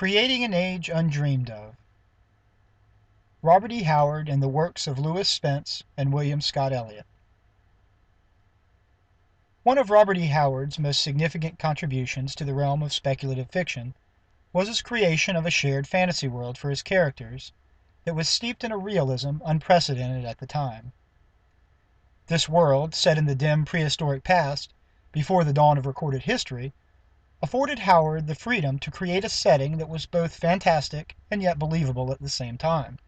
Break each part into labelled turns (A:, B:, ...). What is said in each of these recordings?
A: Creating an Age Undreamed of. Robert E. Howard and the works of Lewis Spence and William Scott-Elliot. One of Robert E. Howard's most significant contributions to the realm of speculative fiction was his creation of a shared fantasy world for his characters that was steeped in a realism unprecedented at the time. This world, set in the dim prehistoric past, before the dawn of recorded history, afforded Howard the freedom to create a setting that was both fantastic and yet believable at the same time.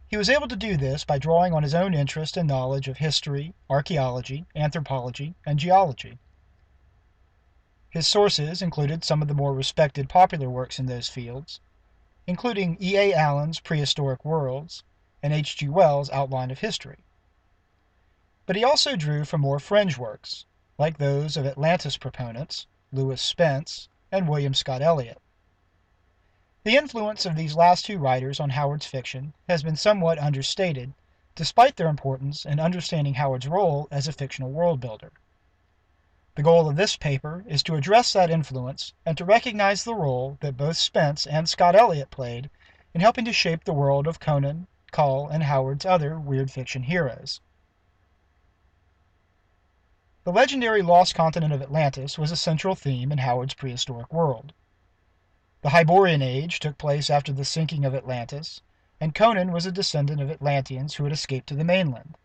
A: He was able to do this by drawing on his own interest and knowledge of history, archaeology, anthropology, and geology. His sources included some of the more respected popular works in those fields, including E. A. Allen's Prehistoric Worlds and H. G. Wells' Outline of History. But he also drew from more fringe works, like those of Atlantis proponents Lewis Spence and William Scott-Elliot. The influence of these last two writers on Howard's fiction has been somewhat understated, despite their importance in understanding Howard's role as a fictional world builder. The goal of this paper is to address that influence and to recognize the role that both Spence and Scott-Elliot played in helping to shape the world of Conan, Kull, and Howard's other weird fiction heroes. The legendary lost continent of Atlantis was a central theme in Howard's prehistoric world. The Hyborian Age took place after the sinking of Atlantis, and Conan was a descendant of Atlanteans who had escaped to the mainland.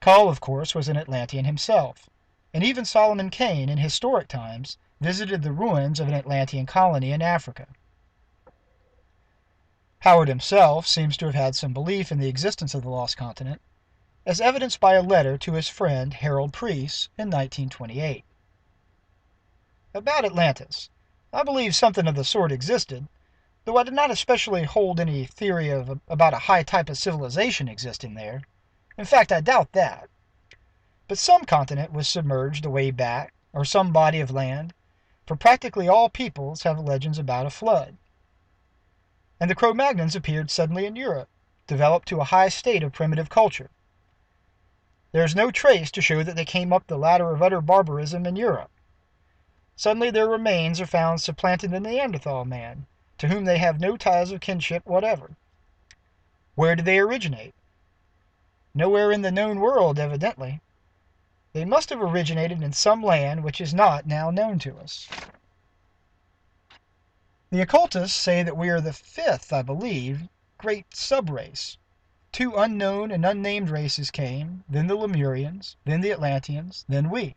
A: Kull, of course, was an Atlantean himself, and even Solomon Kane, in historic times, visited the ruins of an Atlantean colony in Africa. Howard himself seems to have had some belief in the existence of the lost continent, as evidenced by a letter to his friend Harold Preece in 1928. About Atlantis, I believe something of the sort existed, though I did not especially hold any theory about a high type of civilization existing there. In fact, I doubt that. But some continent was submerged away back, or some body of land, for practically all peoples have legends about a flood. And the Cro-Magnons appeared suddenly in Europe, developed to a high state of primitive culture. There is no trace to show that they came up the ladder of utter barbarism in Europe. Suddenly their remains are found supplanting the Neanderthal man, to whom they have no ties of kinship whatever. Where did they originate? Nowhere in the known world, evidently. They must have originated in some land which is not now known to us. The occultists say that we are the fifth, I believe, great subrace. Two unknown and unnamed races came, then the Lemurians, then the Atlanteans, then we.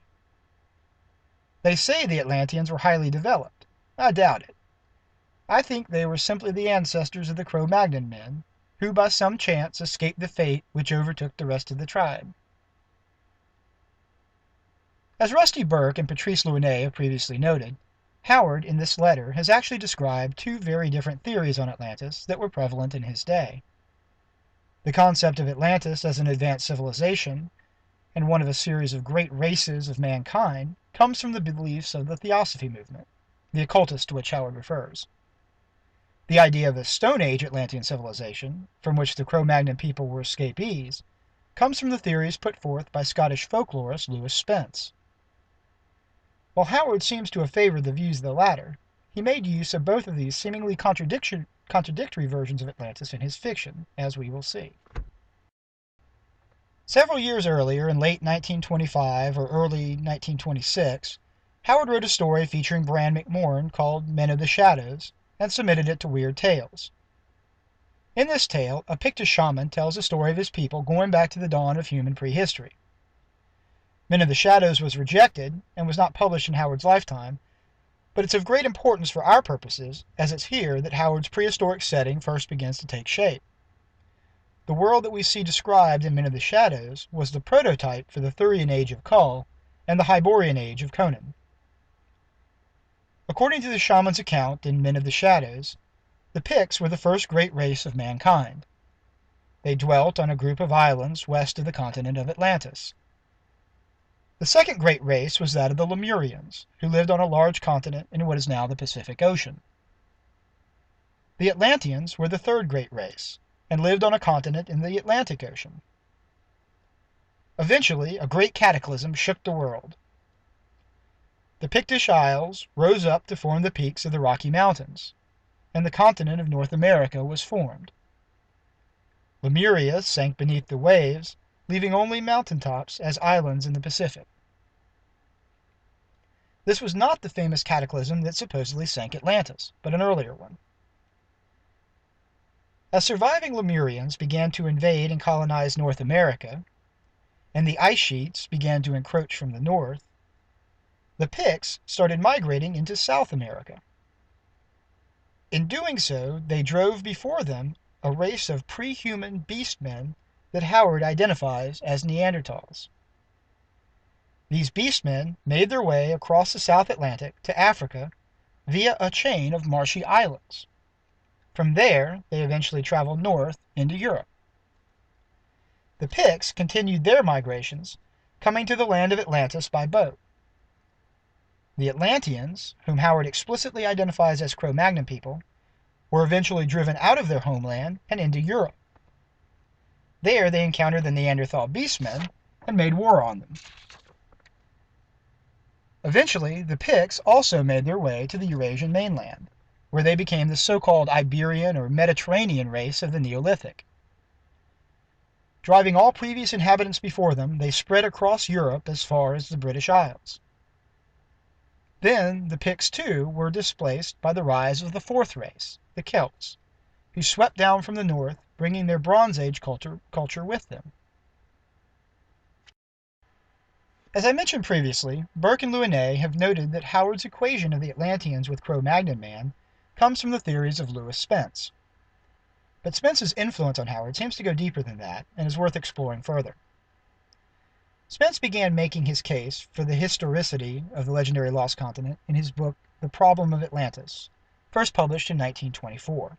A: They say the Atlanteans were highly developed. I doubt it. I think they were simply the ancestors of the Cro-Magnon men, who by some chance escaped the fate which overtook the rest of the tribe. As Rusty Burke and Patrice Lounet have previously noted, Howard in this letter has actually described two very different theories on Atlantis that were prevalent in his day. The concept of Atlantis as an advanced civilization, and one of a series of great races of mankind, comes from the beliefs of the Theosophy movement, the occultist to which Howard refers. The idea of a Stone Age Atlantean civilization, from which the Cro-Magnon people were escapees, comes from the theories put forth by Scottish folklorist Lewis Spence. While Howard seems to have favored the views of the latter, he made use of both of these seemingly contradictory versions of Atlantis in his fiction, as we will see. Several years earlier, in late 1925 or early 1926, Howard wrote a story featuring Bran McMorn called Men of the Shadows, and submitted it to Weird Tales. In this tale, a Pictish shaman tells the story of his people going back to the dawn of human prehistory. Men of the Shadows was rejected, and was not published in Howard's lifetime, but it's of great importance for our purposes, as it's here that Howard's prehistoric setting first begins to take shape. The world that we see described in Men of the Shadows was the prototype for the Thurian Age of Kull and the Hyborian Age of Conan. According to the shaman's account in Men of the Shadows, the Picts were the first great race of mankind. They dwelt on a group of islands west of the continent of Atlantis. The second great race was that of the Lemurians, who lived on a large continent in what is now the Pacific Ocean. The Atlanteans were the third great race, and lived on a continent in the Atlantic Ocean. Eventually, a great cataclysm shook the world. The Pictish Isles rose up to form the peaks of the Rocky Mountains, and the continent of North America was formed. Lemuria sank beneath the waves, leaving only mountaintops as islands in the Pacific. This was not the famous cataclysm that supposedly sank Atlantis, but an earlier one. As surviving Lemurians began to invade and colonize North America, and the ice sheets began to encroach from the north, the Picts started migrating into South America. In doing so, they drove before them a race of pre-human beastmen that Howard identifies as Neanderthals. These beastmen made their way across the South Atlantic to Africa via a chain of marshy islands. From there, they eventually traveled north into Europe. The Picts continued their migrations, coming to the land of Atlantis by boat. The Atlanteans, whom Howard explicitly identifies as Cro-Magnon people, were eventually driven out of their homeland and into Europe. There they encountered the Neanderthal beastmen and made war on them. Eventually, the Picts also made their way to the Eurasian mainland, where they became the so-called Iberian or Mediterranean race of the Neolithic. Driving all previous inhabitants before them, they spread across Europe as far as the British Isles. Then the Picts too were displaced by the rise of the fourth race, the Celts, who swept down from the north, bringing their Bronze Age culture with them. As I mentioned previously, Burke and Louinet have noted that Howard's equation of the Atlanteans with Cro-Magnon man comes from the theories of Lewis Spence. But Spence's influence on Howard seems to go deeper than that, and is worth exploring further. Spence began making his case for the historicity of the legendary lost continent in his book The Problem of Atlantis, first published in 1924.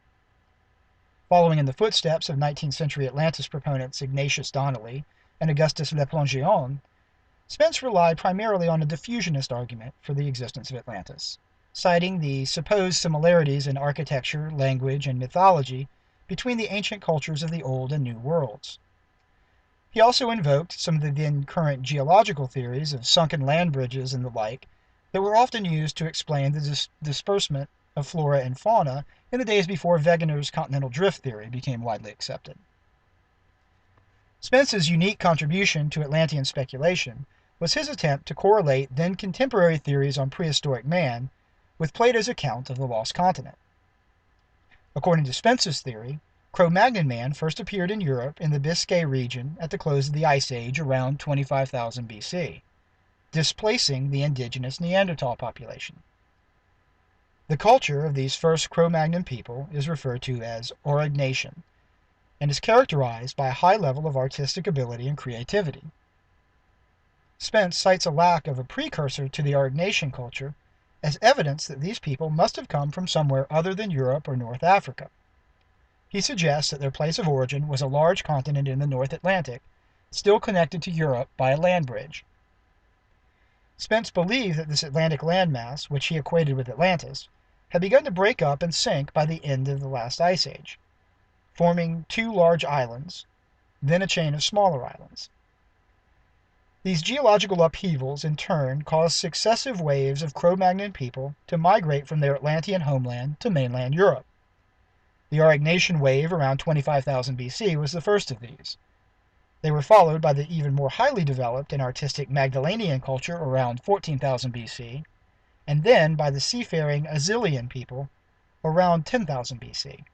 A: Following in the footsteps of 19th century Atlantis proponents Ignatius Donnelly and Augustus Le Plongeon, Spence relied primarily on a diffusionist argument for the existence of Atlantis, citing the supposed similarities in architecture, language, and mythology between the ancient cultures of the Old and New Worlds. He also invoked some of the then current geological theories of sunken land bridges and the like that were often used to explain the disbursement of flora and fauna in the days before Wegener's continental drift theory became widely accepted. Spence's unique contribution to Atlantean speculation was his attempt to correlate then contemporary theories on prehistoric man with Plato's account of the lost continent. According to Spence's theory, Cro-Magnon man first appeared in Europe in the Biscay region at the close of the Ice Age around 25,000 BC, displacing the indigenous Neanderthal population. The culture of these first Cro-Magnon people is referred to as Aurignacian, and is characterized by a high level of artistic ability and creativity. Spence cites a lack of a precursor to the Aurignacian culture as evidence that these people must have come from somewhere other than Europe or North Africa. He suggests that their place of origin was a large continent in the North Atlantic, still connected to Europe by a land bridge. Spence believed that this Atlantic landmass, which he equated with Atlantis, had begun to break up and sink by the end of the last ice age, forming two large islands, then a chain of smaller islands. These geological upheavals in turn caused successive waves of Cro-Magnon people to migrate from their Atlantean homeland to mainland Europe. The Aurignacian wave around 25,000 BC was the first of these. They were followed by the even more highly developed and artistic Magdalenian culture around 14,000 BC, and then by the seafaring Azilian people around 10,000 BC.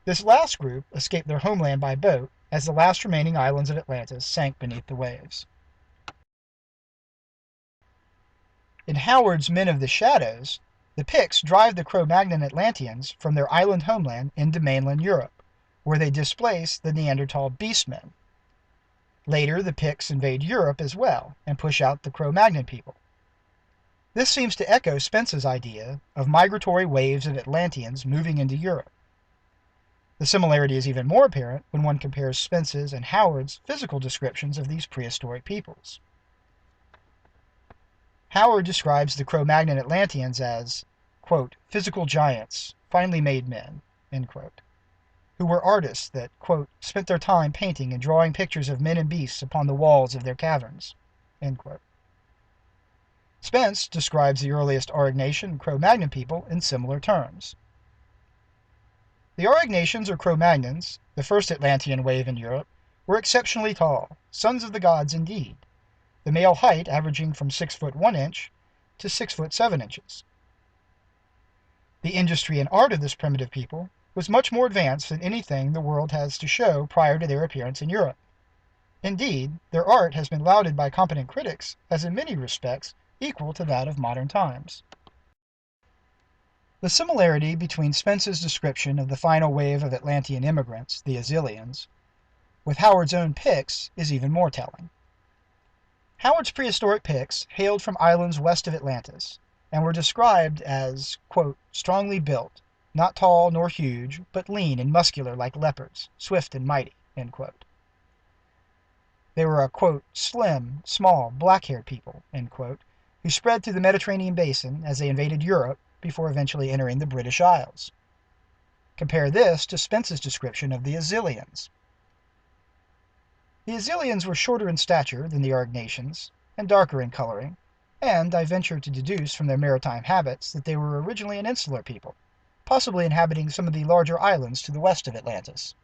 A: This last group escaped their homeland by boat as the last remaining islands of Atlantis sank beneath the waves. In Howard's Men of the Shadows, the Picts drive the Cro-Magnon Atlanteans from their island homeland into mainland Europe, where they displace the Neanderthal beastmen. Later, the Picts invade Europe as well and push out the Cro-Magnon people. This seems to echo Spence's idea of migratory waves of Atlanteans moving into Europe. The similarity is even more apparent when one compares Spence's and Howard's physical descriptions of these prehistoric peoples. Howard describes the Cro-Magnon Atlanteans as, quote, physical giants, finely made men, end quote, who were artists that, quote, spent their time painting and drawing pictures of men and beasts upon the walls of their caverns, end quote. Spence describes the earliest Aurignacian and Cro-Magnon people in similar terms. The Aurignacians or Cro-Magnons, the first Atlantean wave in Europe, were exceptionally tall, sons of the gods indeed, the male height averaging from 6 foot 1 inch to 6 foot 7 inches. The industry and art of this primitive people was much more advanced than anything the world has to show prior to their appearance in Europe. Indeed, their art has been lauded by competent critics as in many respects equal to that of modern times. The similarity between Spence's description of the final wave of Atlantean immigrants, the Azilians, with Howard's own Picts is even more telling. Howard's prehistoric Picts hailed from islands west of Atlantis, and were described as, quote, strongly built, not tall nor huge, but lean and muscular like leopards, swift and mighty, end quote. They were a, quote, slim, small, black-haired people, end quote, who spread through the Mediterranean basin as they invaded Europe before eventually entering the British Isles. Compare this to Spence's description of the Azilians. The Azilians were shorter in stature than the Aurignacians, and darker in coloring, and I venture to deduce from their maritime habits that they were originally an insular people, possibly inhabiting some of the larger islands to the west of Atlantis.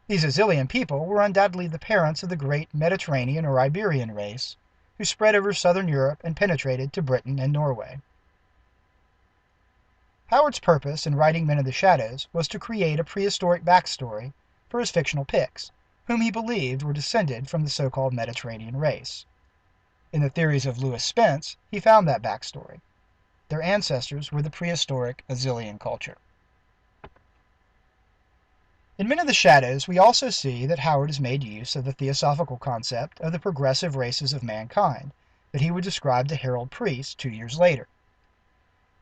A: These Azilian people were undoubtedly the parents of the great Mediterranean or Iberian race, who spread over southern Europe and penetrated to Britain and Norway. Howard's purpose in writing Men of the Shadows was to create a prehistoric backstory for his fictional Picts, whom he believed were descended from the so-called Mediterranean race. In the theories of Lewis Spence, he found that backstory. Their ancestors were the prehistoric Azilian culture. In Men of the Shadows, we also see that Howard has made use of the theosophical concept of the progressive races of mankind that he would describe to Harold Priest 2 years later.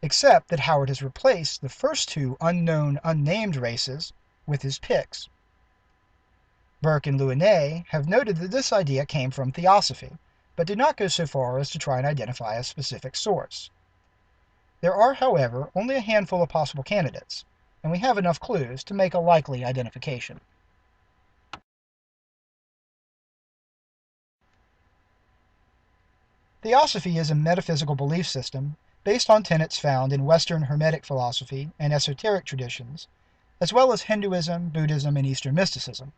A: Except that Howard has replaced the first two unknown, unnamed races with his Picts. Burke and Louinet have noted that this idea came from Theosophy, but did not go so far as to try and identify a specific source. There are, however, only a handful of possible candidates, and we have enough clues to make a likely identification. Theosophy is a metaphysical belief system based on tenets found in Western Hermetic philosophy and esoteric traditions, as well as Hinduism, Buddhism, and Eastern mysticism.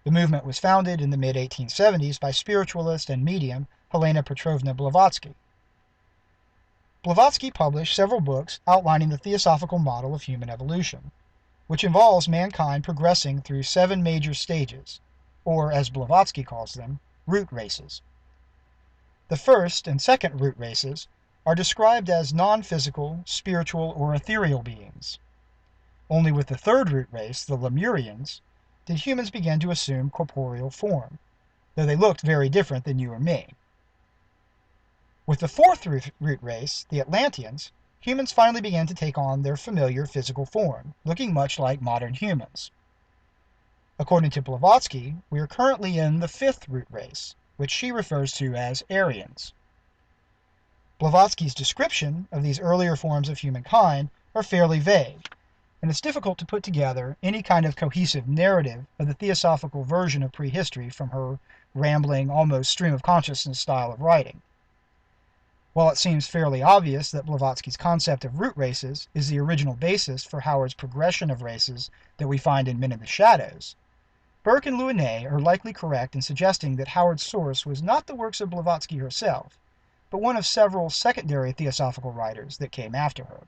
A: The movement was founded in the mid-1870s by spiritualist and medium Helena Petrovna Blavatsky. Blavatsky published several books outlining the theosophical model of human evolution, which involves mankind progressing through 7 major stages, or as Blavatsky calls them, root races. The first and second root races are described as non-physical, spiritual, or ethereal beings. Only with the third root race, the Lemurians, did humans begin to assume corporeal form, though they looked very different than you or me. With the fourth root race, the Atlanteans, humans finally began to take on their familiar physical form, looking much like modern humans. According to Blavatsky, we are currently in the fifth root race, which she refers to as Aryans. Blavatsky's description of these earlier forms of humankind are fairly vague, and it's difficult to put together any kind of cohesive narrative of the theosophical version of prehistory from her rambling, almost stream-of-consciousness style of writing. While it seems fairly obvious that Blavatsky's concept of root races is the original basis for Howard's progression of races that we find in Men in the Shadows, Burke and Louinet are likely correct in suggesting that Howard's source was not the works of Blavatsky herself, but one of several secondary theosophical writers that came after her.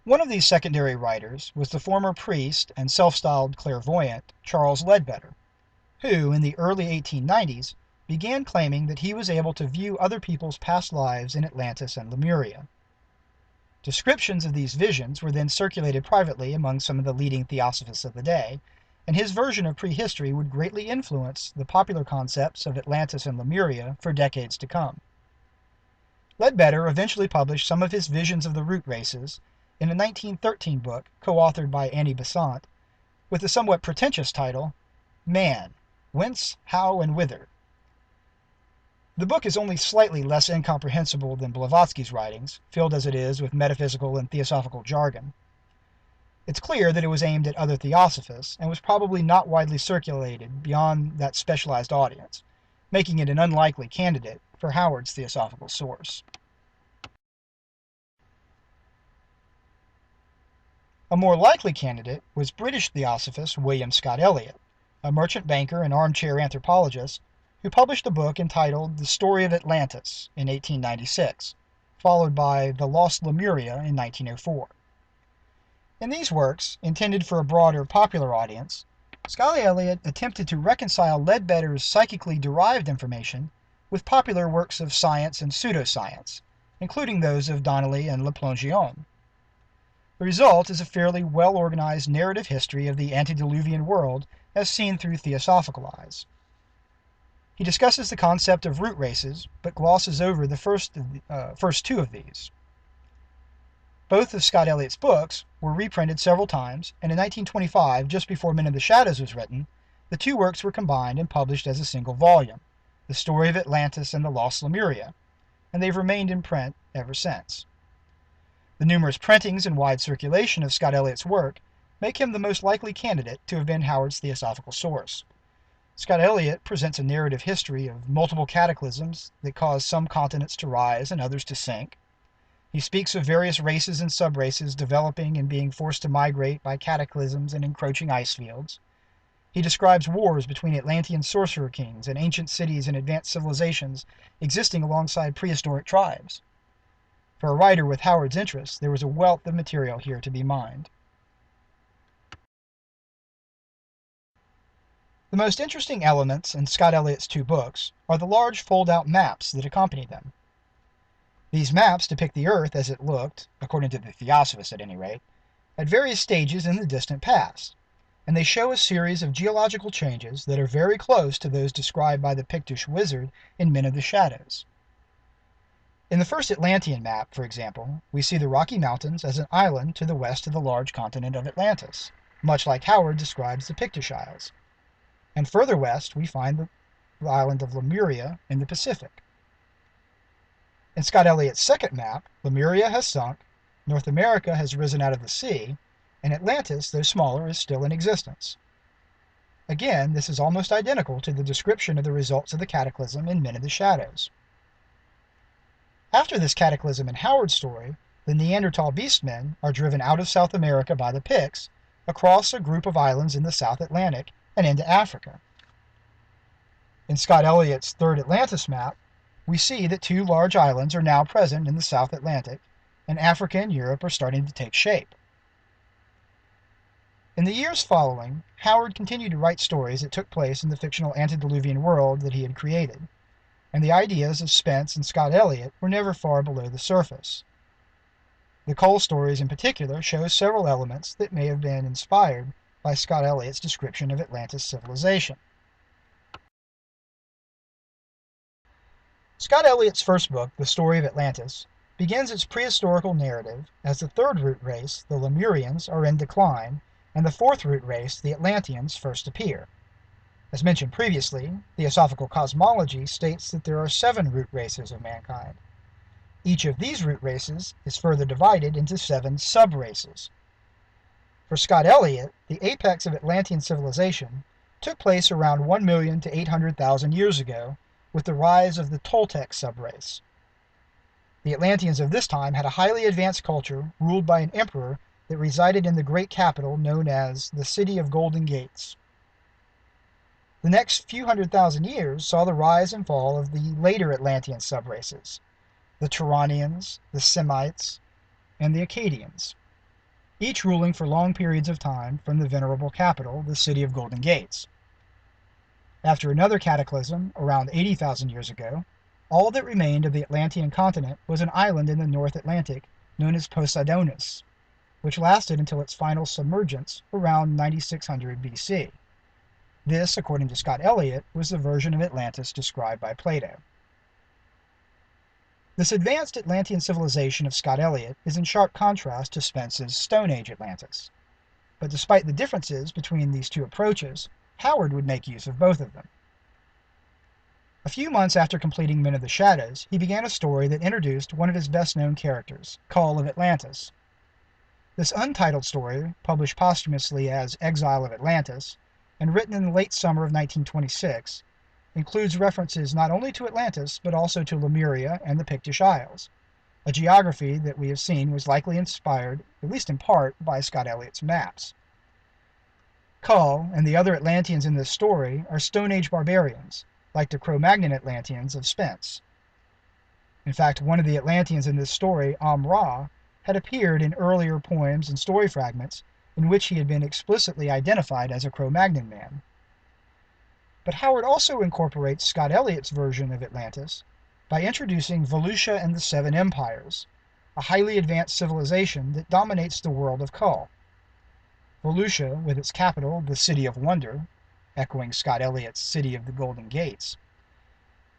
A: One of these secondary writers was the former priest and self-styled clairvoyant Charles Ledbetter, who, in the early 1890s, began claiming that he was able to view other people's past lives in Atlantis and Lemuria. Descriptions of these visions were then circulated privately among some of the leading theosophists of the day, and his version of prehistory would greatly influence the popular concepts of Atlantis and Lemuria for decades to come. Ledbetter eventually published some of his visions of the root races in a 1913 book co-authored by Annie Besant, with the somewhat pretentious title, Man, Whence, How, and Whither. The book is only slightly less incomprehensible than Blavatsky's writings, filled as it is with metaphysical and theosophical jargon. It's clear that it was aimed at other theosophists, and was probably not widely circulated beyond that specialized audience, making it an unlikely candidate for Howard's theosophical source. A more likely candidate was British theosophist William Scott-Elliot, a merchant banker and armchair anthropologist who published a book entitled The Story of Atlantis in 1896, followed by The Lost Lemuria in 1904. In these works, intended for a broader popular audience, Scott-Elliot attempted to reconcile Ledbetter's psychically derived information with popular works of science and pseudoscience, including those of Donnelly and Le Plongeon. The result is a fairly well-organized narrative history of the antediluvian world as seen through theosophical eyes. He discusses the concept of root races, but glosses over the first two of these. Both of Scott-Elliot's books were reprinted several times, and in 1925, just before Men of the Shadows was written, the two works were combined and published as a single volume, The Story of Atlantis and The Lost Lemuria, and they've remained in print ever since. The numerous printings and wide circulation of Scott-Elliot's work make him the most likely candidate to have been Howard's theosophical source. Scott-Elliot presents a narrative history of multiple cataclysms that caused some continents to rise and others to sink. He speaks of various races and subraces developing and being forced to migrate by cataclysms and encroaching ice fields. He describes wars between Atlantean sorcerer kings and ancient cities and advanced civilizations existing alongside prehistoric tribes. For a writer with Howard's interests, there was a wealth of material here to be mined. The most interesting elements in Scott-Elliot's two books are the large fold-out maps that accompany them. These maps depict the Earth as it looked, according to the Theosophists at any rate, at various stages in the distant past, and they show a series of geological changes that are very close to those described by the Pictish wizard in Men of the Shadows. In the first Atlantean map, for example, we see the Rocky Mountains as an island to the west of the large continent of Atlantis, much like Howard describes the Pictish Isles. And further west, we find the island of Lemuria in the Pacific. In Scott-Elliot's second map, Lemuria has sunk, North America has risen out of the sea, and Atlantis, though smaller, is still in existence. Again, this is almost identical to the description of the results of the cataclysm in Men of the Shadows. After this cataclysm in Howard's story, the Neanderthal beastmen are driven out of South America by the Picts, across a group of islands in the South Atlantic, and into Africa. In Scott-Elliot's third Atlantis map, we see that two large islands are now present in the South Atlantic, and Africa and Europe are starting to take shape. In the years following, Howard continued to write stories that took place in the fictional antediluvian world that he had created, and the ideas of Spence and Scott-Elliot were never far below the surface. The Cole stories in particular show several elements that may have been inspired by Scott-Elliot's description of Atlantis civilization. Scott-Elliot's first book, The Story of Atlantis, begins its prehistorical narrative as the third root race, the Lemurians, are in decline, and the fourth root race, the Atlanteans, first appear. As mentioned previously, Theosophical cosmology states that there are 7 root races of mankind. Each of these root races is further divided into 7 sub-races. For Scott-Elliot, the apex of Atlantean civilization took place around 1,000,000 to 800,000 years ago with the rise of the Toltec subrace. The Atlanteans of this time had a highly advanced culture ruled by an emperor that resided in the great capital known as the City of Golden Gates. The next few 100,000 years saw the rise and fall of the later Atlantean subraces, the Turanians, the Semites, and the Akkadians, each ruling for long periods of time from the venerable capital, the City of Golden Gates. After another cataclysm, around 80,000 years ago, all that remained of the Atlantean continent was an island in the North Atlantic known as Poseidonis, which lasted until its final submergence around 9600 BC. This, according to Scott-Elliot, was the version of Atlantis described by Plato. This advanced Atlantean civilization of Scott-Elliot is in sharp contrast to Spence's Stone Age Atlantis. But despite the differences between these two approaches, Howard would make use of both of them. A few months after completing Men of the Shadows, he began a story that introduced one of his best-known characters, Exile of Atlantis. This untitled story, published posthumously as Exile of Atlantis, and written in the late summer of 1926, includes references not only to Atlantis, but also to Lemuria and the Pictish Isles, a geography that we have seen was likely inspired, at least in part, by Scott-Elliot's maps. Kull and the other Atlanteans in this story are Stone Age barbarians, like the Cro-Magnon Atlanteans of Spence. In fact, one of the Atlanteans in this story, Ra, had appeared in earlier poems and story fragments in which he had been explicitly identified as a Cro-Magnon man. But Howard also incorporates Scott-Elliot's version of Atlantis by introducing Volusia and the Seven Empires, a highly advanced civilization that dominates the world of Kull. Volusia, with its capital, the City of Wonder, echoing Scott-Elliot's City of the Golden Gates,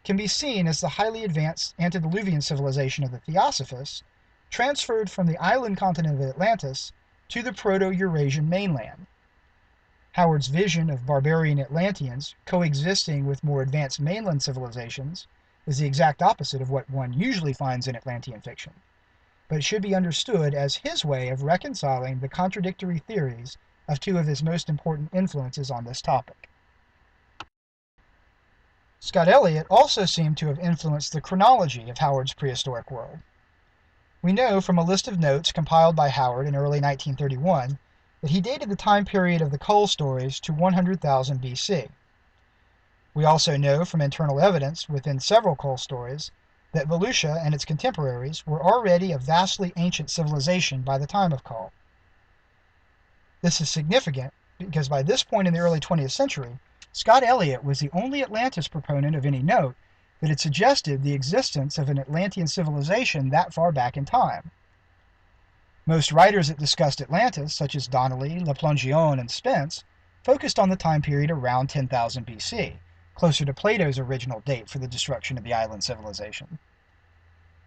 A: can be seen as the highly advanced antediluvian civilization of the Theosophists, transferred from the island continent of Atlantis to the Proto-Eurasian mainland. Howard's vision of barbarian Atlanteans coexisting with more advanced mainland civilizations is the exact opposite of what one usually finds in Atlantean fiction, but it should be understood as his way of reconciling the contradictory theories of two of his most important influences on this topic. Scott-Elliot also seemed to have influenced the chronology of Howard's prehistoric world. We know from a list of notes compiled by Howard in early 1931 that he dated the time period of the Kull stories to 100,000 BC. We also know from internal evidence within several Kull stories that Volusia and its contemporaries were already a vastly ancient civilization by the time of Kull. This is significant because by this point in the early 20th century, Scott-Elliot was the only Atlantis proponent of any note that had suggested the existence of an Atlantean civilization that far back in time. Most writers that discussed Atlantis, such as Donnelly, Le Plongeon, and Spence, focused on the time period around 10,000 BC, closer to Plato's original date for the destruction of the island civilization.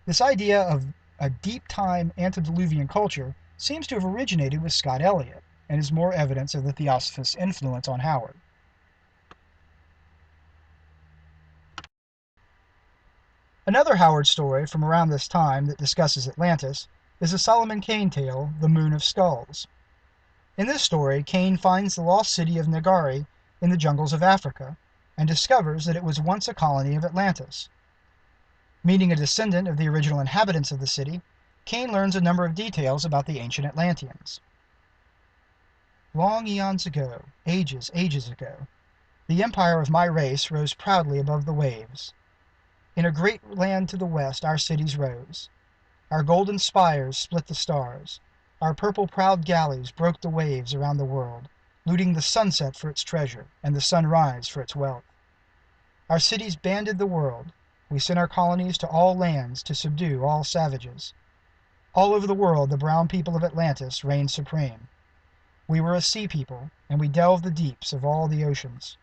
A: This idea of a deep-time antediluvian culture seems to have originated with Scott-Elliot, and is more evidence of the Theosophist's influence on Howard. Another Howard story from around this time that discusses Atlantis is the Solomon Kane tale, The Moon of Skulls. In this story, Kane finds the lost city of Nagari in the jungles of Africa, and discovers that it was once a colony of Atlantis. Meeting a descendant of the original inhabitants of the city, Kane learns a number of details about the ancient Atlanteans. Long eons ago, ages ago, the empire of my race rose proudly above the waves. In a great land to the west our cities rose. Our golden spires split the stars. Our purple-prowed galleys broke the waves around the world, looting the sunset for its treasure and the sunrise for its wealth. Our cities banded the world. We sent our colonies to all lands to subdue all savages. All over the world the brown people of Atlantis reigned supreme. We were a sea people, and we delved the deeps of all the oceans.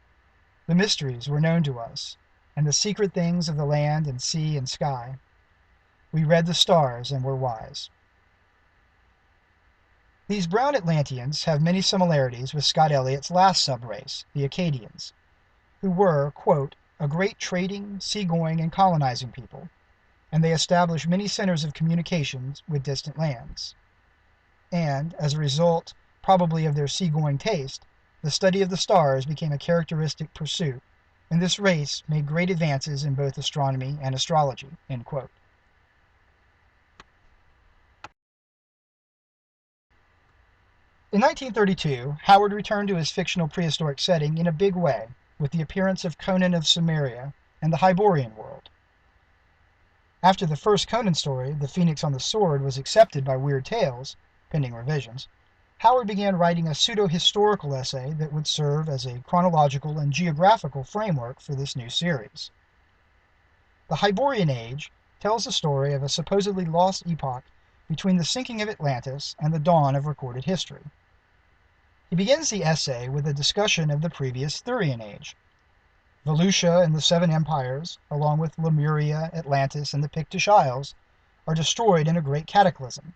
A: The mysteries were known to us, and the secret things of the land and sea and sky. We read the stars and were wise. These brown Atlanteans have many similarities with Scott-Elliot's last subrace, the Acadians, who were, quote, a great trading, seagoing, and colonizing people, and they established many centers of communications with distant lands. And, as a result, probably of their seagoing taste, the study of the stars became a characteristic pursuit, and this race made great advances in both astronomy and astrology, end quote. In 1932, Howard returned to his fictional prehistoric setting in a big way with the appearance of Conan of Cimmeria and the Hyborian world. After the first Conan story, The Phoenix on the Sword, was accepted by Weird Tales, pending revisions, Howard began writing a pseudo-historical essay that would serve as a chronological and geographical framework for this new series. The Hyborian Age tells the story of a supposedly lost epoch between the sinking of Atlantis and the dawn of recorded history. He begins the essay with a discussion of the previous Thurian Age. Volusia and the Seven Empires, along with Lemuria, Atlantis, and the Pictish Isles, are destroyed in a great cataclysm.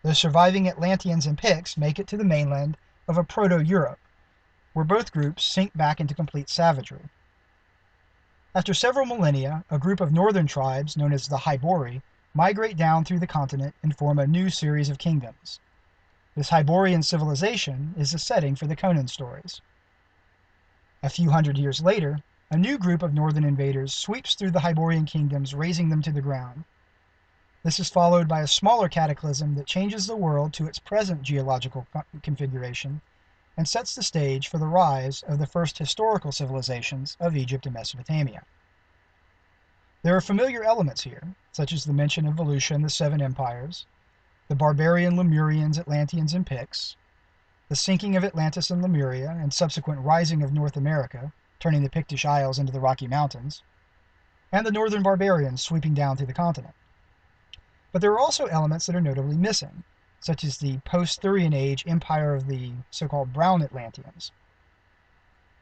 A: The surviving Atlanteans and Picts make it to the mainland of a Proto-Europe, where both groups sink back into complete savagery. After several millennia, a group of northern tribes, known as the Hybori, migrate down through the continent and form a new series of kingdoms. This Hyborian civilization is the setting for the Conan stories. A few hundred years later, a new group of northern invaders sweeps through the Hyborian kingdoms, razing them to the ground. This is followed by a smaller cataclysm that changes the world to its present geological configuration and sets the stage for the rise of the first historical civilizations of Egypt and Mesopotamia. There are familiar elements here, such as the mention of Volusia and the Seven Empires, the barbarian Lemurians, Atlanteans, and Picts, the sinking of Atlantis and Lemuria and subsequent rising of North America, turning the Pictish Isles into the Rocky Mountains, and the northern barbarians sweeping down through the continent. But there are also elements that are notably missing, such as the post-Hyborian Age empire of the so-called Brown Atlanteans.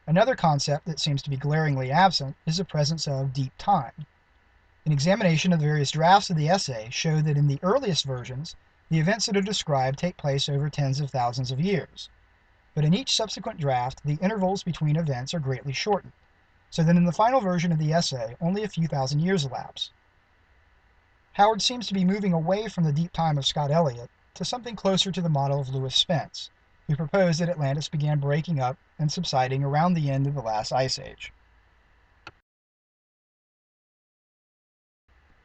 A: Another concept that seems to be glaringly absent is the presence of deep time. An examination of the various drafts of the essay show that in the earliest versions, the events that are described take place over tens of thousands of years. But in each subsequent draft, the intervals between events are greatly shortened, so that in the final version of the essay, only a few thousand years elapse. Howard seems to be moving away from the deep time of Scott-Elliot to something closer to the model of Lewis Spence, who proposed that Atlantis began breaking up and subsiding around the end of the last ice age.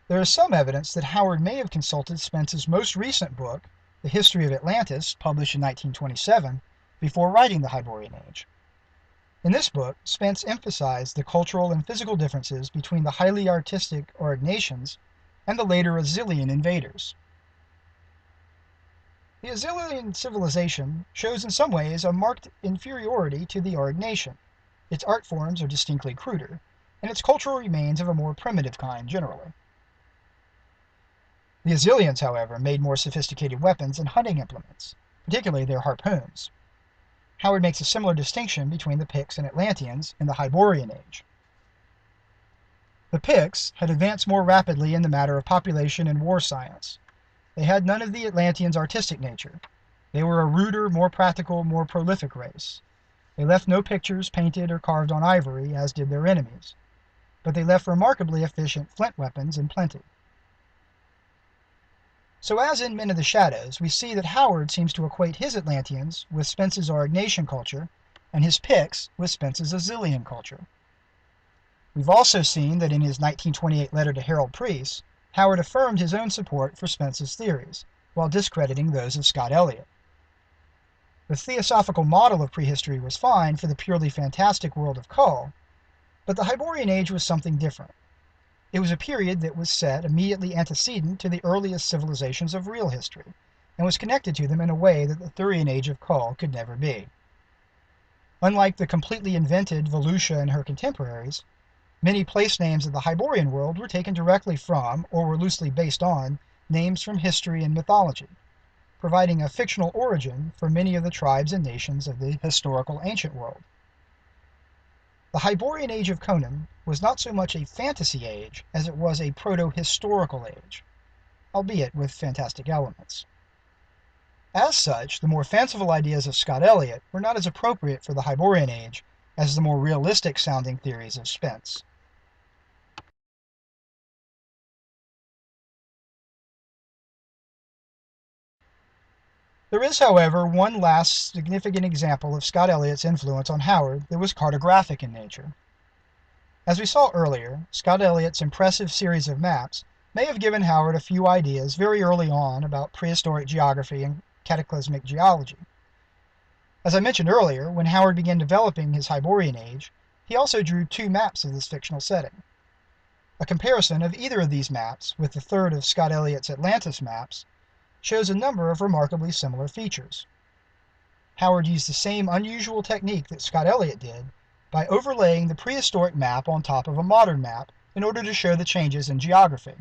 A: There is some evidence that Howard may have consulted Spence's most recent book, The History of Atlantis, published in 1927, before writing the Hyborian Age. In this book, Spence emphasized the cultural and physical differences between the highly artistic Auric nations and the later Azilian invaders. The Azilian civilization shows in some ways a marked inferiority to the Auric nation. Its art forms are distinctly cruder, and its cultural remains of a more primitive kind generally. The Azilians, however, made more sophisticated weapons and hunting implements, particularly their harpoons. Howard makes a similar distinction between the Picts and Atlanteans in the Hyborian Age. The Picts had advanced more rapidly in the matter of population and war science. They had none of the Atlanteans' artistic nature. They were a ruder, more practical, more prolific race. They left no pictures painted or carved on ivory, as did their enemies, but they left remarkably efficient flint weapons in plenty. So as in Men of the Shadows, we see that Howard seems to equate his Atlanteans with Spence's Auric nation culture, and his Picts with Spence's Azilian culture. We've also seen that in his 1928 letter to Harold Preece, Howard affirmed his own support for Spence's theories, while discrediting those of Scott-Elliot. The theosophical model of prehistory was fine for the purely fantastic world of Kull, but the Hyborian Age was something different. It was a period that was set immediately antecedent to the earliest civilizations of real history, and was connected to them in a way that the Hyborian Age of Kull could never be. Unlike the completely invented Volusia and her contemporaries, many place names of the Hyborian world were taken directly from, or were loosely based on, names from history and mythology, providing a fictional origin for many of the tribes and nations of the historical ancient world. The Hyborian Age of Conan was not so much a fantasy age as it was a proto-historical age, albeit with fantastic elements. As such, the more fanciful ideas of Scott-Elliot were not as appropriate for the Hyborian Age as the more realistic-sounding theories of Spence. There is, however, one last significant example of Scott-Elliot's influence on Howard that was cartographic in nature. As we saw earlier, Scott-Elliot's impressive series of maps may have given Howard a few ideas very early on about prehistoric geography and cataclysmic geology. As I mentioned earlier, when Howard began developing his Hyborian Age, he also drew two maps of this fictional setting. A comparison of either of these maps with the third of Scott-Elliot's Atlantis maps shows a number of remarkably similar features. Howard used the same unusual technique that Scott-Elliot did by overlaying the prehistoric map on top of a modern map in order to show the changes in geography.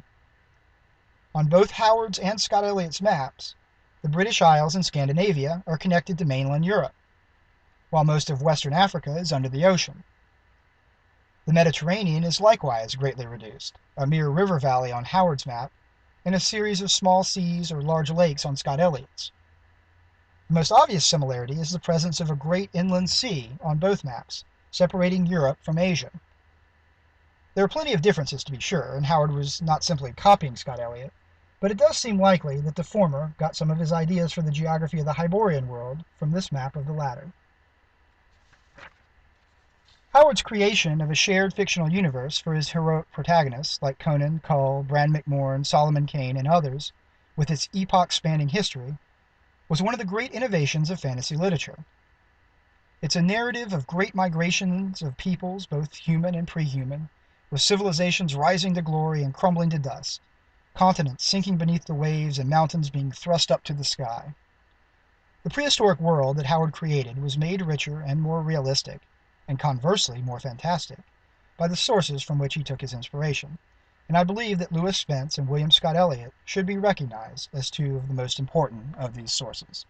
A: On both Howard's and Scott-Elliot's maps, the British Isles and Scandinavia are connected to mainland Europe, while most of Western Africa is under the ocean. The Mediterranean is likewise greatly reduced, a mere river valley on Howard's map, and a series of small seas or large lakes on Scott-Elliot's. The most obvious similarity is the presence of a great inland sea on both maps, separating Europe from Asia. There are plenty of differences to be sure, and Howard was not simply copying Scott-Elliot, but it does seem likely that the former got some of his ideas for the geography of the Hyborian world from this map of the latter. Howard's creation of a shared fictional universe for his heroic protagonists like Conan, Kull, Bran McMorn, Solomon Kane, and others, with its epoch-spanning history, was one of the great innovations of fantasy literature. It's a narrative of great migrations of peoples, both human and pre-human, with civilizations rising to glory and crumbling to dust, continents sinking beneath the waves, and mountains being thrust up to the sky. The prehistoric world that Howard created was made richer and more realistic, and conversely more fantastic, by the sources from which he took his inspiration, and I believe that Lewis Spence and William Scott-Elliot should be recognized as two of the most important of these sources.